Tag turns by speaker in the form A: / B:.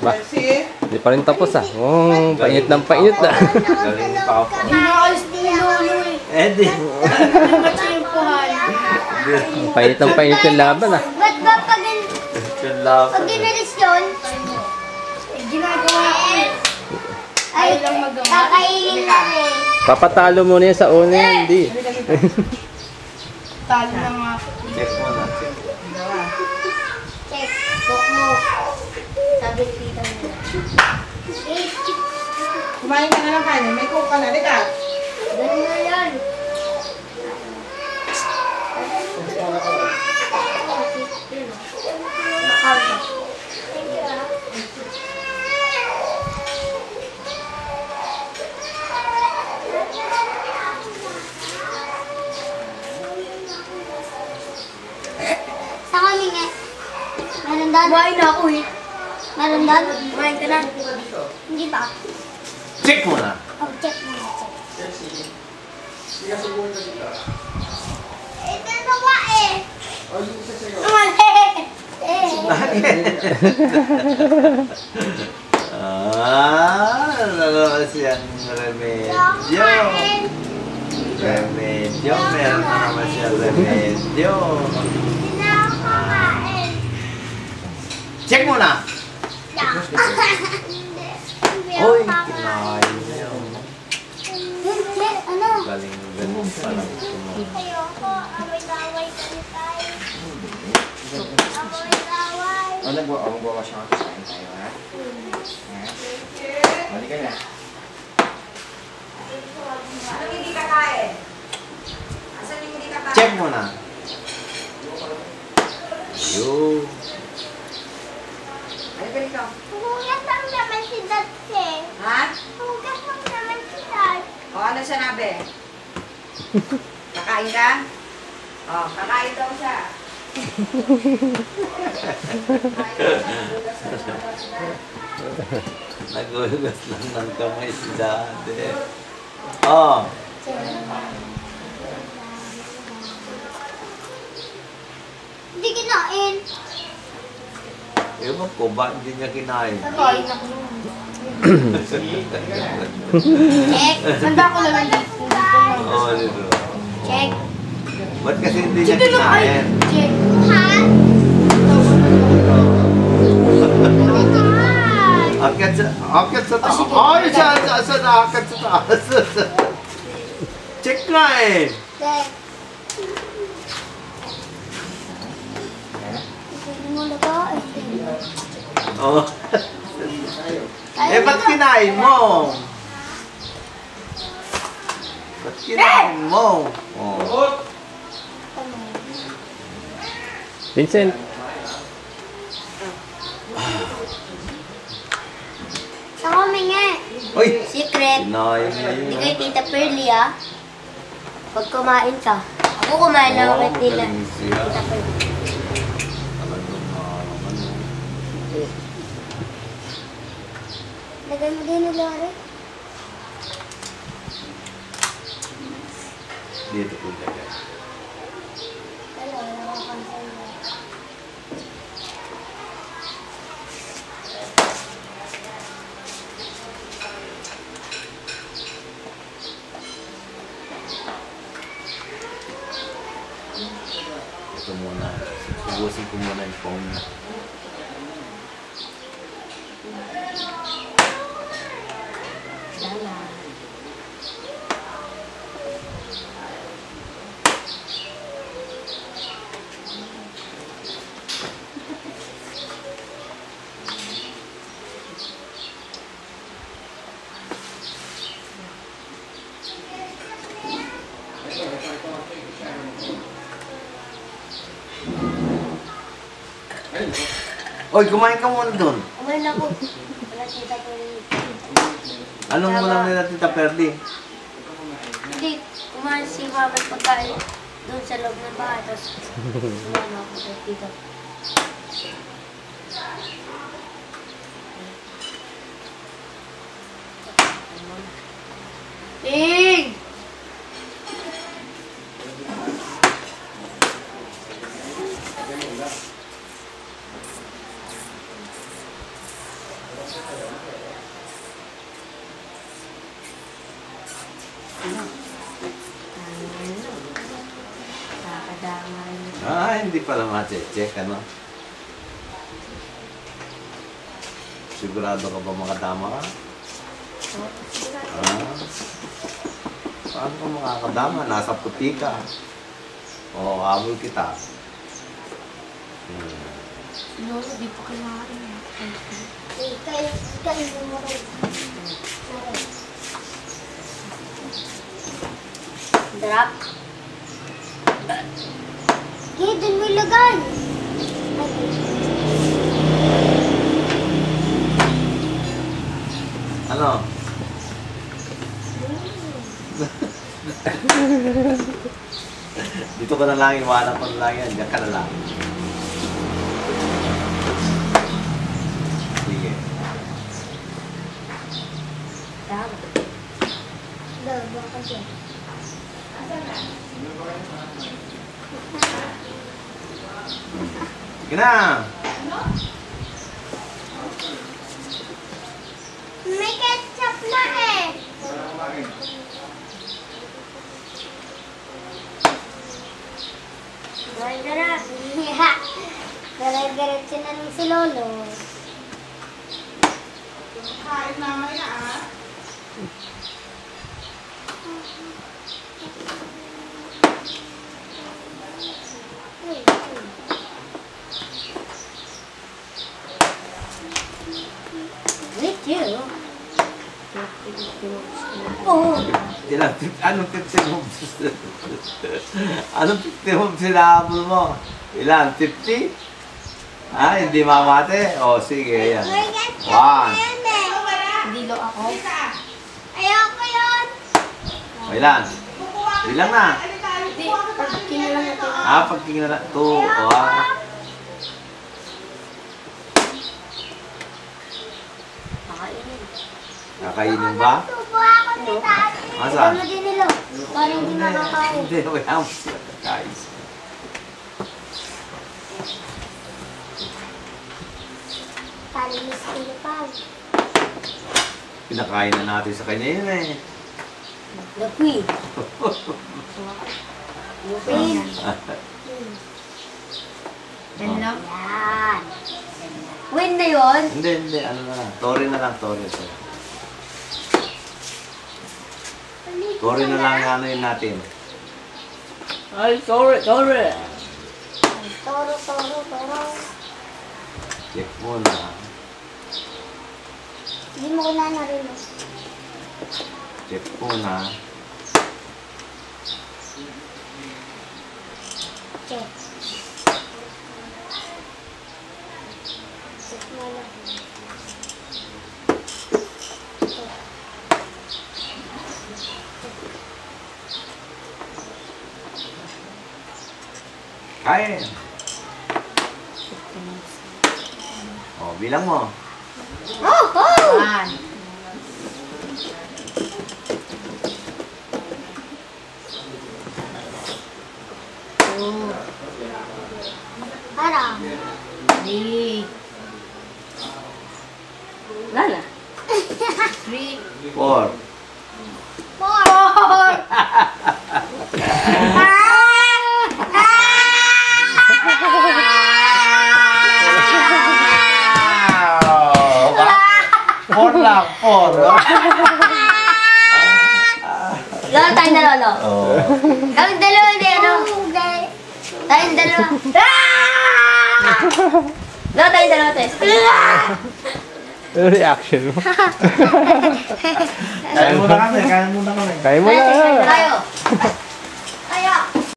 A: Ba?
B: Si?
A: Hindi pa rin tapos ah. Oh, painit ng painit na.
C: Galing pa ako.
D: Inaalis din yung lolo eh.
C: Eh di.
D: Matsimpuhan.
A: Painit ng painit yung laban ah.
D: Ba't ba pag
C: Chulapan.
D: ginalis yun? Ginagawa ko eh. Ay, kakainin na eh.
A: Papatalo mo na yan sa una yan, hindi.
D: Talo na nga.
C: Check mo na.
D: Check. Cook mo. Sabi ni tita nila.
B: Kumain ka na ng kanin. May cook ka na. Lika.
D: Ganun na yan. Sa kami nga. Meron doon? Kumain na ako eh. Meron doon? Kumain ka na. Hindi ba?
C: Check mo na.
D: Oh, check mo na, check. Ito na ba eh?
C: Ano siyang remedyo. Remedyo. Meron na naman siyang remedyo.
D: Hindi na ako kakain.
C: Check mo na.
D: Hindi. Hindi ako
C: Uy,
D: kakain.
C: kinain na yun.
D: Hindi, ano?
C: Galing ganun pala.
D: Ayoko, away-away kami tayo. Away-away.
E: O, nagwawa siya kain tayo, ha? Balik ka na.
B: Anong hindi ka kain? Asan yung hindi ka kain?
C: Check mo na. Yun.
B: Ay, balik ka.
D: Hugas lang naman si Dad eh.
B: Ha?
D: Hugas lang naman si Dad.
B: O, ano sinabi? Kakain ka? O, kakain daw siya.
C: Nagulugas lang ng kamay si Daddy. Oh.
D: Hindi kinain.
C: Ewan ko, ba hindi niya kinain?
D: Kakain ako nun. Check. Sanda ko naman dito.
C: Oo, dito.
D: Check.
C: Ba't kasi hindi niya kinain?
D: Check. Ha?
C: Akyat sa taas. Ay, sa akyat sa taas. Check nga eh.
D: Check. Hindi mo lagay.
C: Oh. Eh, ba't kinain mo? Ba't kinain mo? Oh.
A: Vincent,
D: Sa kami nga.
C: Uy!
D: Secret.
C: Kinain niya
D: Hindi
C: yun.
D: kay Tita Pearly ah. Pag kumain ka. Ako kumain lang kay Tita.
C: galing siya.
D: Tita Pearly.
C: Talagang ano.
D: Lagay mo din nila rin.
C: Dito po ilagay.
D: Wala akong cancel na.
C: Ito muna. Subusin ko muna yung phone.
D: Lala.
C: Oy, kumain ka muna doon.
D: Kumain ako. Wala Tita Pearly.
C: Anong muna nila Tita Perdi?
D: Hindi. Kumain si Mama at pagkain doon sa loob ng bahay. Tapos kumama ako kay Tita. Ting!
B: Nakakadama rin.
C: Hindi pala ma-check, ano? Sigurado ka ba makadama ka? Paano ka makakadama? Nasa puti ka. Oo, habol kita.
B: Lolo, di pa kailangan.
D: Kayo mo rin.
B: Drop.
D: Okay, dun mo ilagay.
C: Ano? Dito ka na lang, iwanan ko na lang yan. Diyan ka na lang. Sige.
B: Tama.
D: Daba ka dyan.
C: Sige na!
D: May ketchup na eh. Gara-gara. Gara-gara na ng si Lolo.
B: Kain mamaya ah.
D: With you. Oh.
C: Ilang, anong 50 moves? Anong 50 moves sinahabol mo? Ilan? 50? Hindi mamate? O, sige, yan.
D: May ketchup
C: One.
D: na yan eh.
B: Hindi lo ako.
D: Ayoko yun.
C: O, ilan? Ilang na?
B: Hindi, pag kinulang natin.
C: Pag tingnan na. 2. O,
B: Kakainin.
C: kakainin ba?
D: Tubo ako ni Tati.
C: Asan?
D: Ano din nila? Parang hindi nakakain.
C: Hindi, wala mo sila kakain.
D: Palinis ko pa.
C: Pinakain na natin sa kanya yun eh.
B: Lapi.
D: Lupin.
B: Yan lang.
D: Yan. Win na yun.
C: Hindi. Ano na lang. Tori na lang, Tori. Tori na lang ano yun natin.
A: Ay, sorry.
D: Toro.
C: Check muna.
D: Hindi mo ko na narinig.
C: Check muna.
D: Check. Check mo na.
C: Kain. O, bilang mo.
D: Oh! Oh!
B: One. Two.
D: Parang.
B: Three. Lala. 3.
C: 4.
D: Four.
C: Four lang, 4.
D: Lolo, tayong dalawa, Lolo.
C: Oh.
D: Tayong dalawa, hindi, ano? Tayong dalawa. Lolo, tayong dalawa, test.
A: Ano reaction mo?
C: Kain muna kami.
A: Kaya mo na.
D: Tayo.